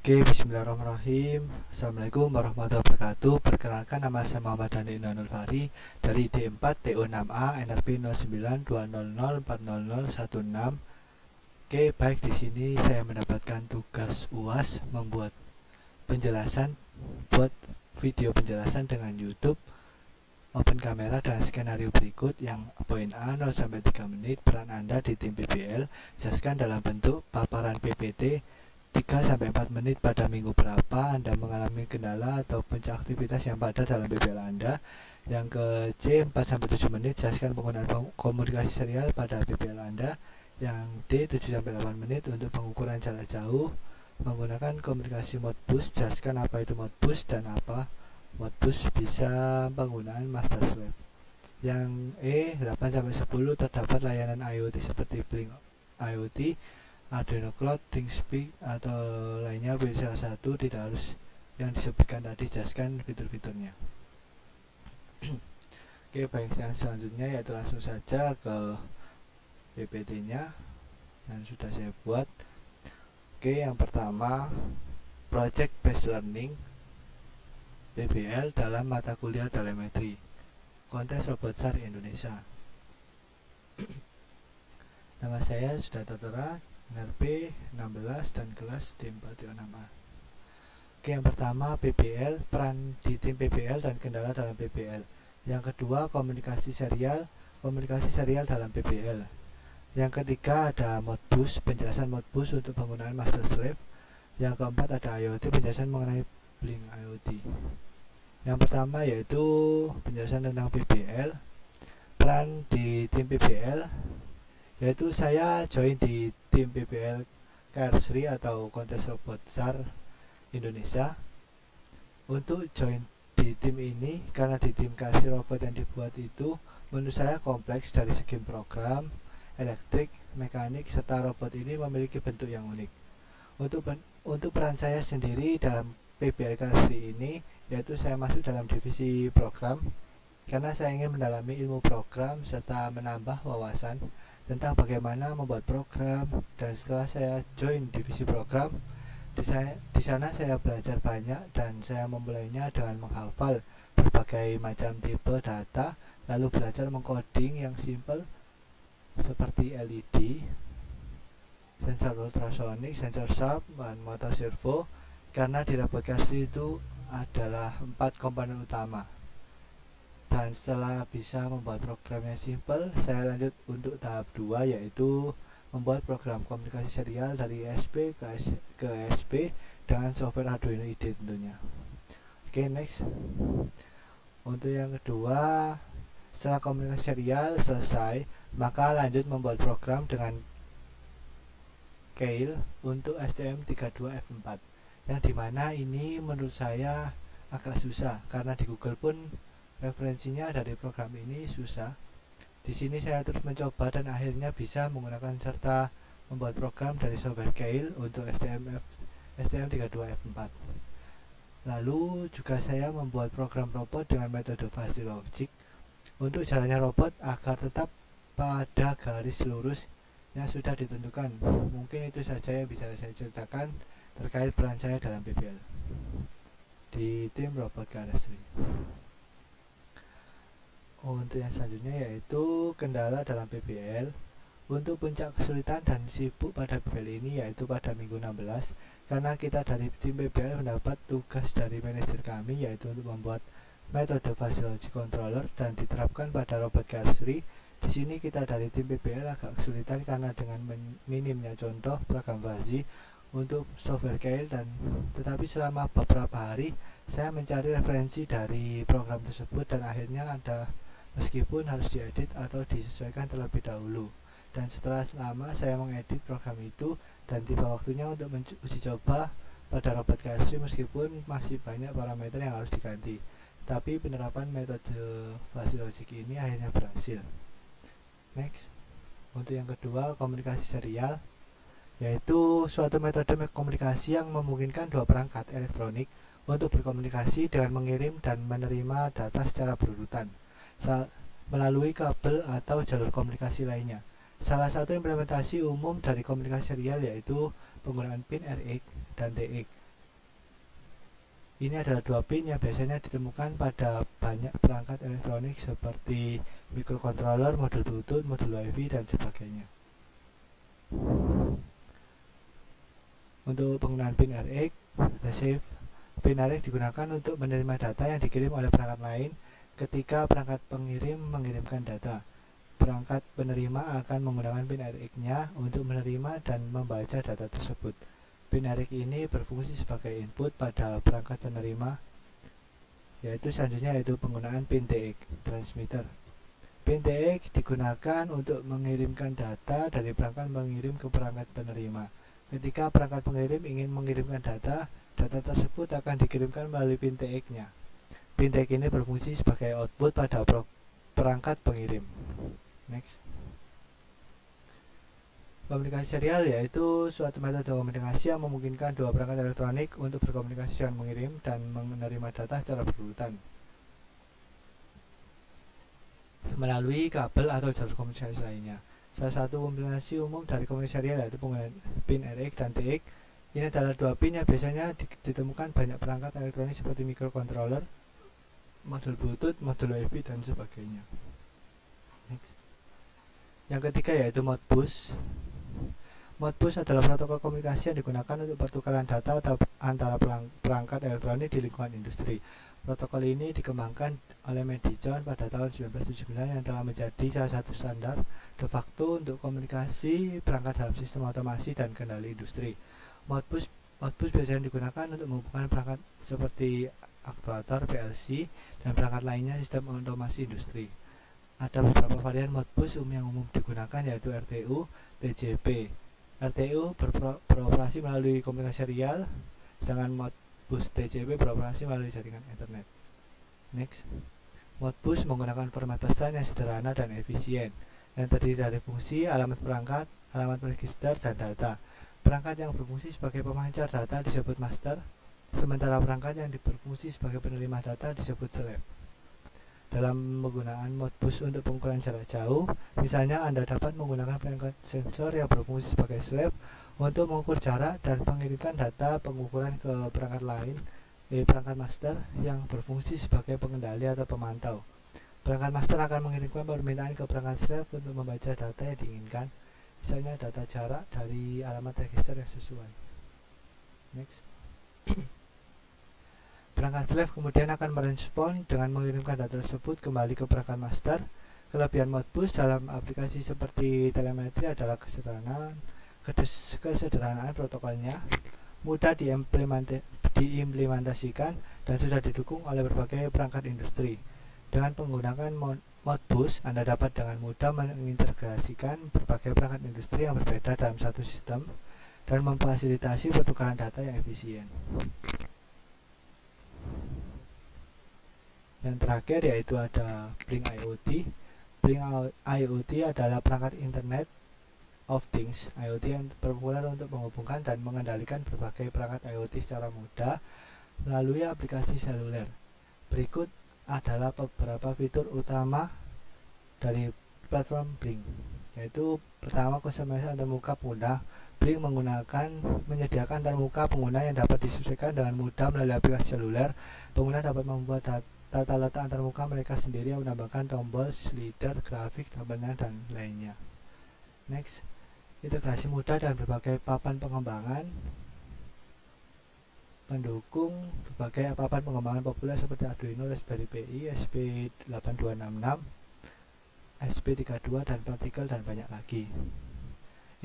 Oke, bismillahirrahmanirrahim. Assalamualaikum warahmatullahi wabarakatuh. Perkenalkan, nama saya Muhammad Dani Inanul Fahri dari D4 TU6A NRP 0920040016. Oke, baik, di sini saya mendapatkan tugas UAS membuat penjelasan, buat video penjelasan dengan YouTube, open kamera dan skenario berikut yang poin A 0 sampai 3 menit. Peran Anda di tim PBL jelaskan dalam bentuk paparan PPT 3-4 menit pada minggu berapa Anda mengalami kendala atau puncak aktivitas yang padat dalam PBL Anda. Yang ke C 4-7 menit, jelaskan penggunaan komunikasi serial pada PBL Anda. Yang D 7-8 menit untuk pengukuran jarak jauh menggunakan komunikasi Modbus, jelaskan apa itu Modbus dan apa Modbus, bisa penggunaan master slave. Yang E 8-10 terdapat layanan IoT seperti Blink IoT, Arduino Cloud, ThinkSpeak atau lainnya. Pilih salah satu, tidak harus yang disebutkan tadi, jelaskan fitur-fiturnya. Oke, baik, yang selanjutnya yaitu langsung saja ke PPT-nya yang sudah saya buat. Oke, yang pertama, Project Based Learning PBL dalam mata kuliah telemetri, kontes robot SAR Indonesia. Nama saya sudah tertera, NRP 16 dan kelas D4TO6A. Oke, yang pertama PBL, peran di tim PBL dan kendala dalam PBL. Yang kedua, komunikasi serial dalam PBL. Yang ketiga ada Modbus, penjelasan Modbus untuk penggunaan master slave. Yang keempat ada IoT, penjelasan mengenai Blink IoT. Yang pertama yaitu penjelasan tentang PBL, peran di tim PBL, yaitu saya join di tim PBL KRSRI atau Kontes Robot SAR Indonesia. Untuk join di tim ini karena di tim KRSRI robot yang dibuat itu menurut saya kompleks dari segi program, elektrik, mekanik, serta robot ini memiliki bentuk yang unik. Untuk peran saya sendiri dalam PBL KRSRI ini, yaitu saya masuk dalam divisi program karena saya ingin mendalami ilmu program serta menambah wawasan tentang bagaimana membuat program. Dan setelah saya join divisi program, di sana saya belajar banyak dan saya memulainya dengan menghafal berbagai macam tipe data, lalu belajar mengcoding yang simple seperti LED, sensor ultrasonic, sensor sharp, dan motor servo. Karena di robot KRSRI itu adalah 4 komponen utama. Dan setelah bisa membuat program yang simple, saya lanjut untuk tahap 2, yaitu membuat program komunikasi serial dari ESP ke ESP dengan software Arduino IDE tentunya. Oke, next. Untuk yang kedua, setelah komunikasi serial selesai, maka lanjut membuat program dengan Keil untuk STM32F4, yang dimana ini menurut saya agak susah karena di Google pun referensinya dari program ini susah. Di sini saya terus mencoba dan akhirnya bisa menggunakan serta membuat program dari software Keil untuk STM32F4. Lalu juga saya membuat program robot dengan metode fuzzy logic untuk jalannya robot agar tetap pada garis lurus yang sudah ditentukan. Mungkin itu saja yang bisa saya ceritakan terkait peran saya dalam PBL di tim robot KRSRI. Untuk yang selanjutnya yaitu kendala dalam PBL. Untuk puncak kesulitan dan sibuk pada PBL ini yaitu pada minggu 16, karena kita dari tim PBL mendapat tugas dari manajer kami yaitu untuk membuat metode fuzzy logic controller dan diterapkan pada robot KRSRI. Di sini kita dari tim PBL agak kesulitan karena dengan minimnya contoh program fuzzy untuk software Keil, dan tetapi selama beberapa hari saya mencari referensi dari program tersebut dan akhirnya ada, meskipun harus diedit atau disesuaikan terlebih dahulu. Dan setelah lama saya mengedit program itu dan tiba waktunya untuk uji coba pada robot KRSRI, meskipun masih banyak parameter yang harus diganti, tapi penerapan metode fuzzy logic ini akhirnya berhasil. Next. Untuk yang kedua, komunikasi serial, yaitu suatu metode komunikasi yang memungkinkan dua perangkat elektronik untuk berkomunikasi dengan mengirim dan menerima data secara berurutan melalui kabel atau jalur komunikasi lainnya. Salah satu implementasi umum dari komunikasi serial yaitu penggunaan pin RX dan TX Ini adalah 2 pin yang biasanya ditemukan pada banyak perangkat elektronik seperti microcontroller, modul Bluetooth, modul WiFi, dan sebagainya. Untuk penggunaan pin RX, receive. Pin RX digunakan untuk menerima data yang dikirim oleh perangkat lain ketika perangkat pengirim mengirimkan data. Perangkat penerima akan menggunakan pin RX-nya untuk menerima dan membaca data tersebut. Pin RX ini berfungsi sebagai input pada perangkat penerima, selanjutnya yaitu penggunaan pin TX, transmitter. Pin TX digunakan untuk mengirimkan data dari perangkat pengirim ke perangkat penerima. Ketika perangkat pengirim ingin mengirimkan data tersebut akan dikirimkan melalui pin TX-nya. Pin TX ini berfungsi sebagai output pada perangkat pengirim. Next. Komunikasi serial yaitu suatu metode komunikasi yang memungkinkan dua perangkat elektronik untuk berkomunikasi dengan mengirim dan menerima data secara berurutan melalui kabel atau jalur komunikasi lainnya. Salah satu kombinasi umum dari komunikasi serial yaitu penggunaan pin RX dan TX. Ini adalah 2 pin yang biasanya ditemukan banyak perangkat elektronik seperti microcontroller, modul Bluetooth, modul WiFi, dan sebagainya. Next. Yang ketiga yaitu Modbus. Modbus adalah protokol komunikasi yang digunakan untuk pertukaran data antara perangkat elektronik di lingkungan industri. Protokol ini dikembangkan oleh Medicon pada tahun 1979 yang telah menjadi salah satu standar de facto untuk komunikasi perangkat dalam sistem otomasi dan kendali industri. Modbus biasanya digunakan untuk menghubungkan perangkat seperti aktuator, PLC, dan perangkat lainnya sistem otomasi industri. Ada beberapa varian Modbus yang umum digunakan yaitu RTU, TJP. RTU beroperasi melalui komunikasi serial, sedangkan Modbus TJP beroperasi melalui jaringan Ethernet. Next. Modbus menggunakan format pesan yang sederhana dan efisien, yang terdiri dari fungsi, alamat perangkat, alamat register, dan data. Perangkat yang berfungsi sebagai pemancar data disebut master, sementara perangkat yang berfungsi sebagai penerima data disebut slave. Dalam penggunaan Modbus untuk pengukuran jarak jauh, misalnya Anda dapat menggunakan perangkat sensor yang berfungsi sebagai slave untuk mengukur jarak dan mengirimkan data pengukuran ke perangkat lain, perangkat master yang berfungsi sebagai pengendali atau pemantau. Perangkat master akan mengirimkan permintaan ke perangkat slave untuk membaca data yang diinginkan, misalnya data jarak dari alamat register yang sesuai. Next. Perangkat slave kemudian akan merespon dengan mengirimkan data tersebut kembali ke perangkat master. Kelebihan Modbus dalam aplikasi seperti telemetri adalah kesederhanaan protokolnya, mudah diimplementasikan, dan sudah didukung oleh berbagai perangkat industri. Dengan menggunakan Modbus, Anda dapat dengan mudah mengintegrasikan berbagai perangkat industri yang berbeda dalam satu sistem dan memfasilitasi pertukaran data yang efisien. Yang terakhir yaitu ada Blink IoT. Blink IoT adalah perangkat Internet of Things IoT yang berpopuler untuk menghubungkan dan mengendalikan berbagai perangkat IoT secara mudah melalui aplikasi seluler. Berikut adalah beberapa fitur utama dari platform Blink, yaitu pertama, kustomisasi antarmuka pengguna. Blink menyediakan antarmuka pengguna yang dapat disesuaikan dengan mudah melalui aplikasi seluler. Pengguna dapat membuat tata letak antarmuka mereka sendiri yang menambahkan tombol, slider, grafik, tampilan, dan lainnya. Next, integrasi mudah dan berbagai papan pengembangan. Mendukung berbagai papan pengembangan populer seperti Arduino, Raspberry Pi, SP8266, SP32, dan Particle, dan banyak lagi.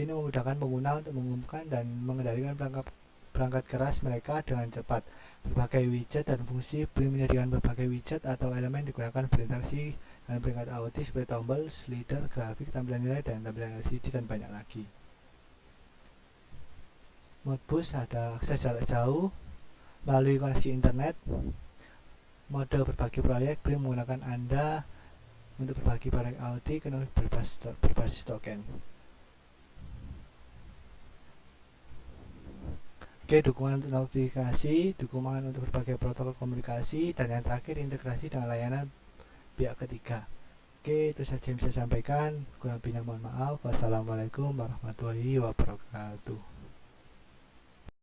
Ini memudahkan pengguna untuk mengumumkan dan mengendalikan perangkat keras mereka dengan cepat. Berbagai widget dan fungsi Blink menyediakan berbagai widget atau elemen digunakan berinteraksi dengan perangkat IoT seperti tombol, slider, grafik, tampilan nilai, dan tampilan LCD, dan banyak lagi. Modbus ada akses jarak jauh melalui koneksi internet. Mode berbagi proyek, Blink menggunakan Anda untuk berbagi proyek IoT berbasis token. Oke, dukungan untuk notifikasi, dukungan untuk berbagai protokol komunikasi, dan yang terakhir integrasi dengan layanan pihak ketiga. Oke, itu saja yang bisa saya sampaikan. Kurang lebihnya mohon maaf. Wassalamualaikum warahmatullahi wabarakatuh.